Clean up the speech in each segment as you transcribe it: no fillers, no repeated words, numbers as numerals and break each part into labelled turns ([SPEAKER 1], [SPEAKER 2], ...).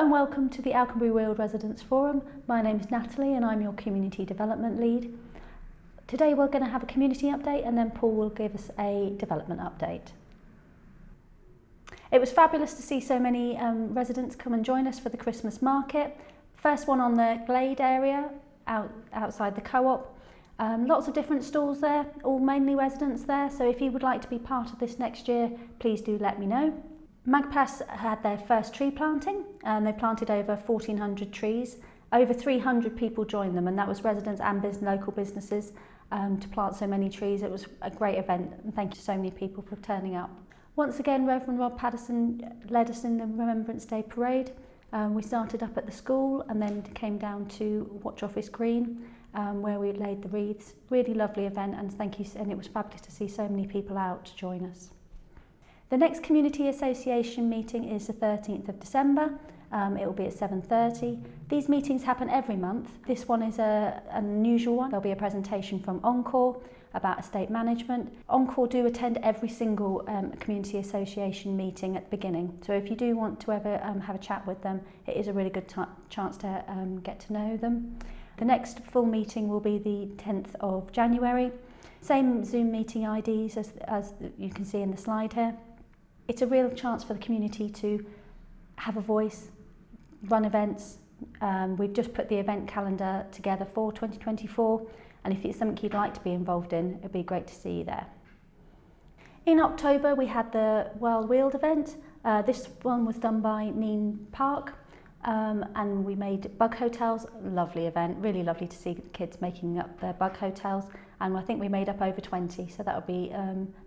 [SPEAKER 1] and welcome to the Alconbury Weald Residents Forum. My name is Natalie and I'm your Community Development Lead. Today we're going to have a community update and then Paul will give us a development update. It was fabulous to see so many residents come and join us for the Christmas market. First one on the Glade area, outside the co-op. Lots of different stalls there, all mainly residents there, so if you would like to be part of this next year, please do let me know. Magpass had their first tree planting and they planted over 1,400 trees. Over 300 people joined them, and that was residents and local businesses to plant so many trees. It was a great event and thank you to so many people for turning up. Once again, Reverend Rob Paddison led us in the Remembrance Day parade. We started up at the school and then came down to Watch Office Green where we laid the wreaths. Really lovely event, and thank you, and it was fabulous to see so many people out to join us. The next Community Association meeting is the 13th of December. It will be at 7:30. These meetings happen every month. This one is an unusual one. There'll be a presentation from Encore about estate management. Encore do attend every single Community Association meeting at the beginning. So if you do want to ever have a chat with them, it is a really good chance to get to know them. The next full meeting will be the 10th of January. Same Zoom meeting IDs as you can see in the slide here. It's a real chance for the community to have a voice, run events. We've just put the event calendar together for 2024, and if it's something you'd like to be involved in, it'd be great to see you there. In October, we had the Wellbeing Weald event. This one was done by Neen Park, and we made bug hotels. Lovely event, really lovely to see kids making up their bug hotels, and I think we made up over 20, so that'll be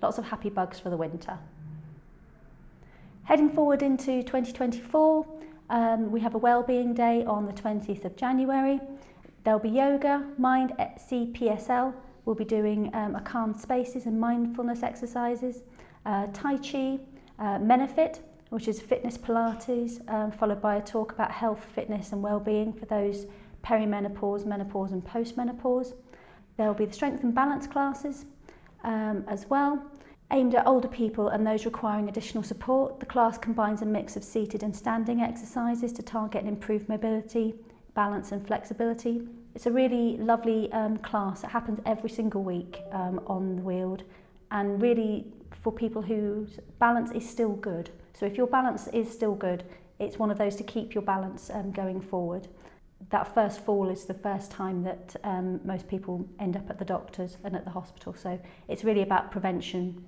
[SPEAKER 1] lots of happy bugs for the winter. Heading forward into 2024, we have a Wellbeing Day on the 20th of January. There'll be yoga, Mind CPSL. We'll be doing a calm spaces and mindfulness exercises, Tai Chi, Menafit, which is fitness Pilates, followed by a talk about health, fitness and well-being for those perimenopause, menopause and postmenopause. There'll be the strength and balance classes as well. Aimed at older people and those requiring additional support, the class combines a mix of seated and standing exercises to target and improve mobility, balance and flexibility. It's a really lovely class. It happens every single week on the Weald, and really for people whose balance is still good. So if your balance is still good, it's one of those to keep your balance going forward. That first fall is the first time that most people end up at the doctors and at the hospital, so it's really about prevention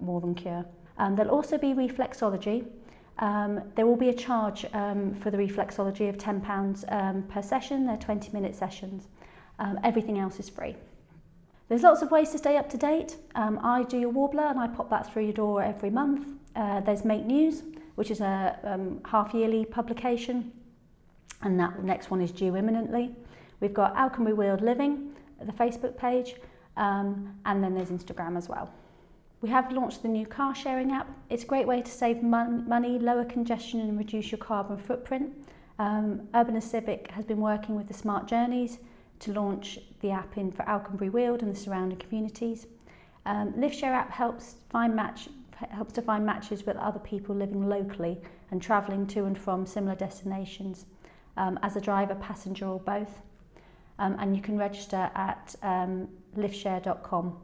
[SPEAKER 1] more than cure. There'll also be reflexology. There will be a charge for the reflexology of £10 per session. They're 20-minute sessions. Everything else is free. There's lots of ways to stay up to date. I do your warbler and I pop that through your door every month. There's Make News, which is a half-yearly publication, and that next one is due imminently. We've got Alconbury Weald Living, the Facebook page, and then there's Instagram as well. We have launched the new car sharing app. It's a great way to save money, lower congestion and reduce your carbon footprint. Urban and Civic has been working with the Smart Journeys to launch the app for Alconbury Weald and the surrounding communities. LiveShare app helps to find matches with other people living locally and travelling to and from similar destinations. As a driver, passenger or both, and you can register at liveshare.com.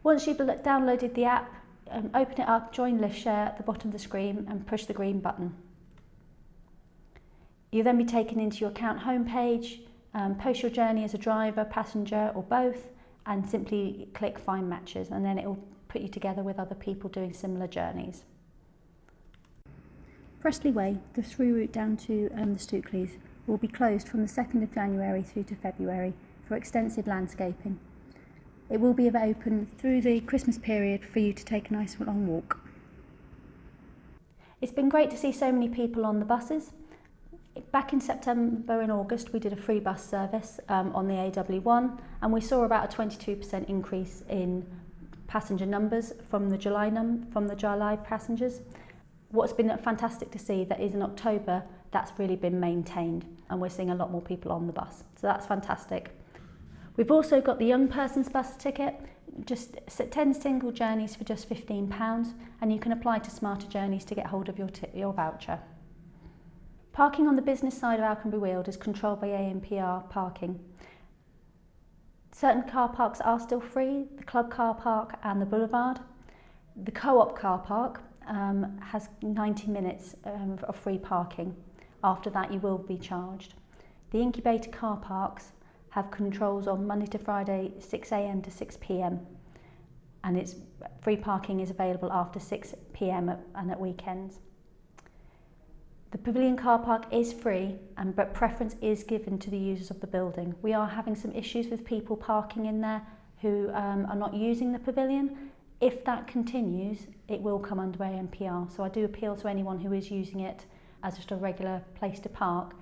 [SPEAKER 1] Once you've downloaded the app, open it up, join LiveShare at the bottom of the screen and push the green button. You'll then be taken into your account homepage, post your journey as a driver, passenger or both, and simply click Find Matches, and then it will put you together with other people doing similar journeys. Prestley Way, the through route down to the Stooklys, will be closed from the 2nd of January through to February for extensive landscaping. It will be open through the Christmas period for you to take a nice long walk. It's been great to see so many people on the buses. Back in September and August we did a free bus service on the AW1, and we saw about a 22% increase in passenger numbers from the July passengers. What's been fantastic to see that is in October, that's really been maintained and we're seeing a lot more people on the bus. So that's fantastic. We've also got the young person's bus ticket, just 10 single journeys for just £15, and you can apply to Smarter Journeys to get hold of your voucher. Parking on the business side of Alconbury Weald is controlled by ANPR parking. Certain car parks are still free, the club car park and the boulevard. The co-op car park has 90 minutes of free parking. After that you will be charged. The incubator car parks have controls on Monday to Friday 6 AM to 6 PM and free parking is available after 6 PM and at weekends. The pavilion car park is free, but preference is given to the users of the building. We are having some issues with people parking in there who are not using the pavilion. If that continues, it will come under ANPR. So I do appeal to anyone who is using it as just a regular place to park,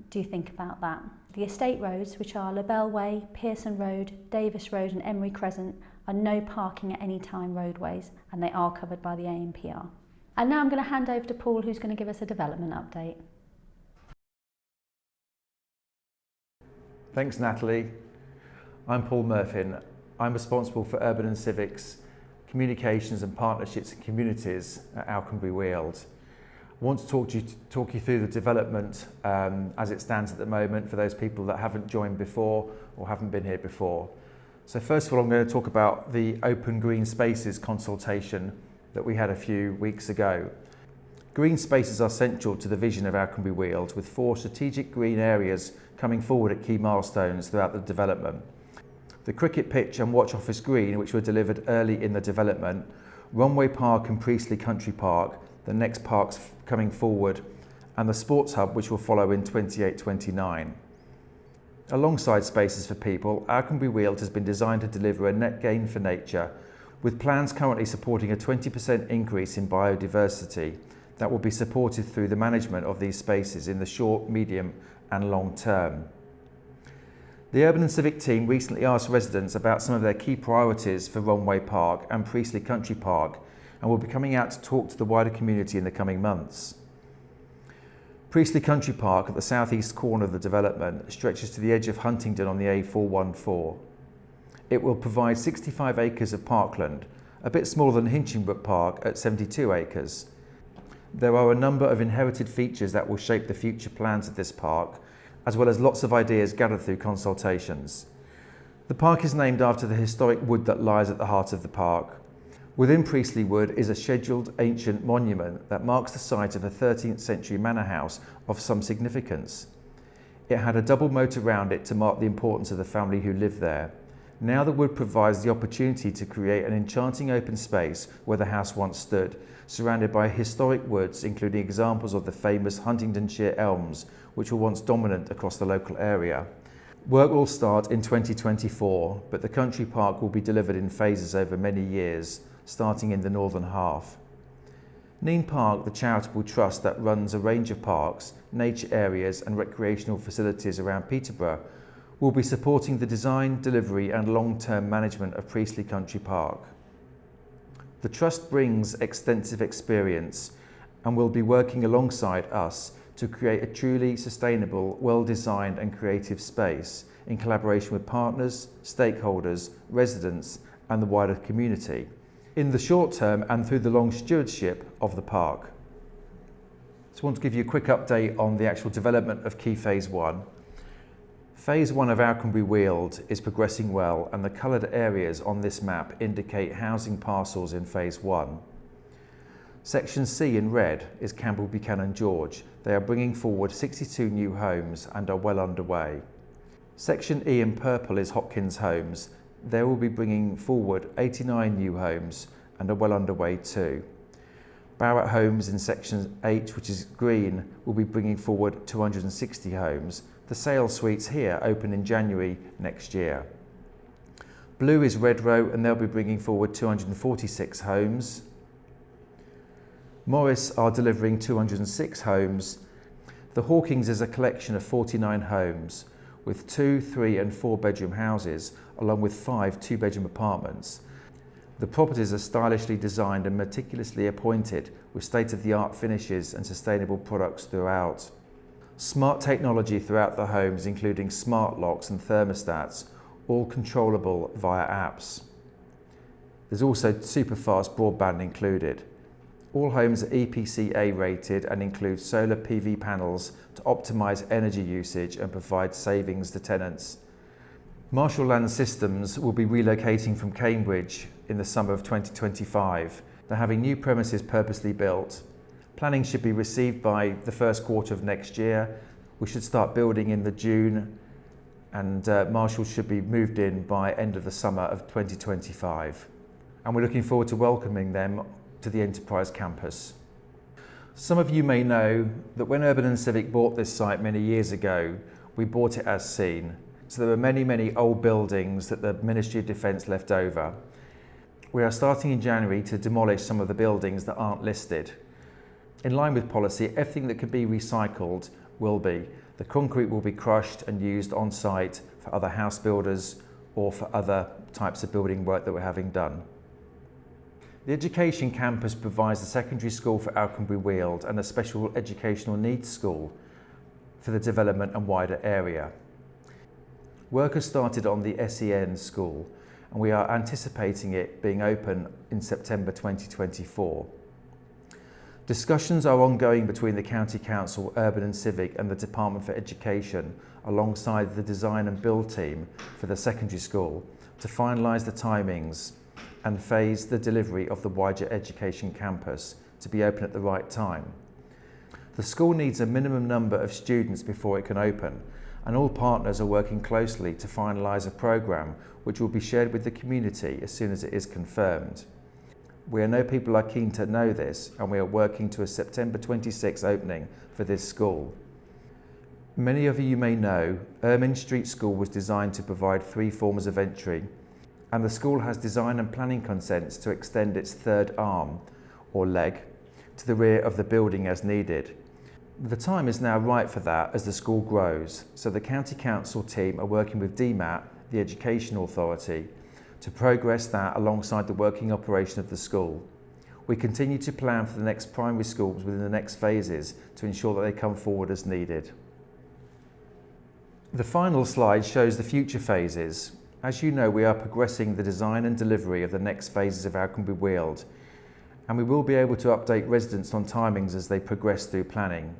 [SPEAKER 1] do think about that. The estate roads, which are Labelle Way, Pearson Road, Davis Road and Emery Crescent, are no parking at any time roadways and they are covered by the ANPR. And now I'm going to hand over to Paul, who's going to give us a development update.
[SPEAKER 2] Thanks, Natalie. I'm Paul Murphin. I'm responsible for urban and civics, communications and partnerships and communities at Alconbury Weald. I want to talk you through the development as it stands at the moment for those people that haven't joined before or haven't been here before. So first of all, I'm going to talk about the open green spaces consultation that we had a few weeks ago. Green spaces are central to the vision of Alconbury Weald, with 4 strategic green areas coming forward at key milestones throughout the development. The cricket pitch and watch office green, which were delivered early in the development, Runway Park and Priestley Country Park, the next parks coming forward, and the sports hub, which will follow in 28-29. Alongside spaces for people, Alconbury Weald has been designed to deliver a net gain for nature, with plans currently supporting a 20% increase in biodiversity that will be supported through the management of these spaces in the short, medium and long term. The Urban and Civic team recently asked residents about some of their key priorities for Runway Park and Priestley Country Park and will be coming out to talk to the wider community in the coming months. Priestley Country Park at the southeast corner of the development stretches to the edge of Huntingdon on the A414. It will provide 65 acres of parkland, a bit smaller than Hinchingbrook Park at 72 acres. There are a number of inherited features that will shape the future plans of this park, as well as lots of ideas gathered through consultations. The park is named after the historic wood that lies at the heart of the park. Within Priestley Wood is a scheduled ancient monument that marks the site of a 13th century manor house of some significance. It had a double moat around it to mark the importance of the family who lived there. Now the wood provides the opportunity to create an enchanting open space where the house once stood, surrounded by historic woods, including examples of the famous Huntingdonshire elms, which were once dominant across the local area. Work will start in 2024, but the country park will be delivered in phases over many years, starting in the northern half. Neen Park, the charitable trust that runs a range of parks, nature areas and recreational facilities around Peterborough, will be supporting the design, delivery and long-term management of Priestley Country Park. The Trust brings extensive experience and will be working alongside us to create a truly sustainable, well-designed and creative space in collaboration with partners, stakeholders, residents and the wider community, in the short term and through the long stewardship of the park. So I want to give you a quick update on the actual development of Key Phase 1. Phase 1 of Alconbury Weald is progressing well and the coloured areas on this map indicate housing parcels in Phase 1. Section C in red is Campbell Buchanan George. They are bringing forward 62 new homes and are well underway. Section E in purple is Hopkins Homes. They will be bringing forward 89 new homes and are well underway too. Barrett Homes in Section H, which is green, will be bringing forward 260 homes. The sale suites here open in January next year. Blue is Redrow and they'll be bringing forward 246 homes. Morris are delivering 206 homes. The Hawkings is a collection of 49 homes with 2, 3 and 4 bedroom houses along with 5 2-bedroom apartments. The properties are stylishly designed and meticulously appointed with state-of-the-art finishes and sustainable products throughout. Smart technology throughout the homes, including smart locks and thermostats, all controllable via apps. There's also super fast broadband included. All homes are EPC A rated and include solar PV panels to optimise energy usage and provide savings to tenants. Marshall Land Systems will be relocating from Cambridge in the summer of 2025. They're having new premises purposely built. Planning should be received by the first quarter of next year. We should start building in the June, and Marshall should be moved in by end of the summer of 2025. And we're looking forward to welcoming them to the Enterprise campus. Some of you may know that when Urban and Civic bought this site many years ago, we bought it as seen. So there were many old buildings that the Ministry of Defence left over. We are starting in January to demolish some of the buildings that aren't listed. In line with policy, everything that can be recycled will be. The concrete will be crushed and used on site for other house builders or for other types of building work that we're having done. The education campus provides a secondary school for Alconbury Weald and a special educational needs school for the development and wider area. Work has started on the SEN school, and we are anticipating it being open in September 2024. Discussions are ongoing between the County Council, Urban and Civic and the Department for Education alongside the design and build team for the secondary school to finalise the timings and phase the delivery of the wider education campus to be open at the right time. The school needs a minimum number of students before it can open, and all partners are working closely to finalise a programme which will be shared with the community as soon as it is confirmed. We know people are keen to know this, and we are working to a September 26 opening for this school. Many of you may know Ermine Street School was designed to provide 3 forms of entry, and the school has design and planning consents to extend its third arm, or leg, to the rear of the building as needed. The time is now right for that as the school grows, so the County Council team are working with DMAT, the Education Authority, to progress that alongside the working operation of the school. We continue to plan for the next primary schools within the next phases to ensure that they come forward as needed. The final slide shows the future phases. As you know, we are progressing the design and delivery of the next phases of Alconbury Weald, and we will be able to update residents on timings as they progress through planning.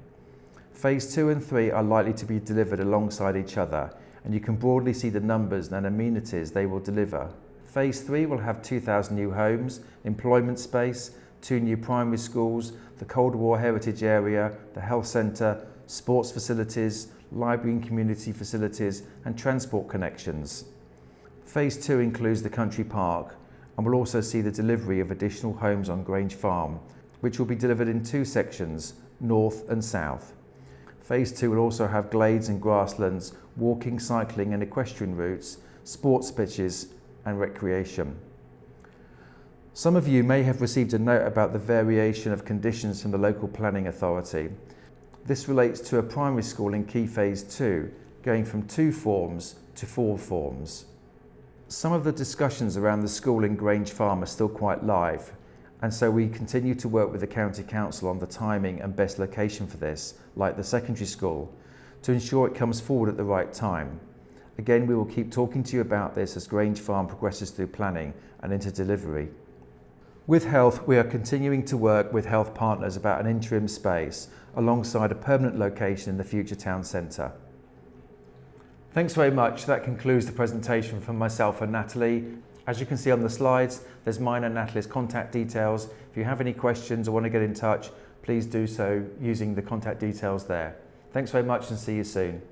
[SPEAKER 2] Phase 2 and 3 are likely to be delivered alongside each other, and you can broadly see the numbers and amenities they will deliver. Phase 3 will have 2,000 new homes, employment space, 2 new primary schools, the Cold War heritage area, the health centre, sports facilities, library and community facilities and transport connections. Phase 2 includes the country park and will also see the delivery of additional homes on Grange Farm, which will be delivered in 2 sections, north and south. Phase 2 will also have glades and grasslands, walking, cycling and equestrian routes, sports pitches and recreation. Some of you may have received a note about the variation of conditions from the local planning authority. This relates to a primary school in Key Phase 2, going from 2 forms to 4 forms. Some of the discussions around the school in Grange Farm are still quite live, and so we continue to work with the County Council on the timing and best location for this, like the secondary school, to ensure it comes forward at the right time. Again, we will keep talking to you about this as Grange Farm progresses through planning and into delivery. With health, we are continuing to work with health partners about an interim space alongside a permanent location in the future town centre. Thanks very much. That concludes the presentation from myself and Natalie. As you can see on the slides, there's mine and Natalie's contact details. If you have any questions or want to get in touch, please do so using the contact details there. Thanks very much and see you soon.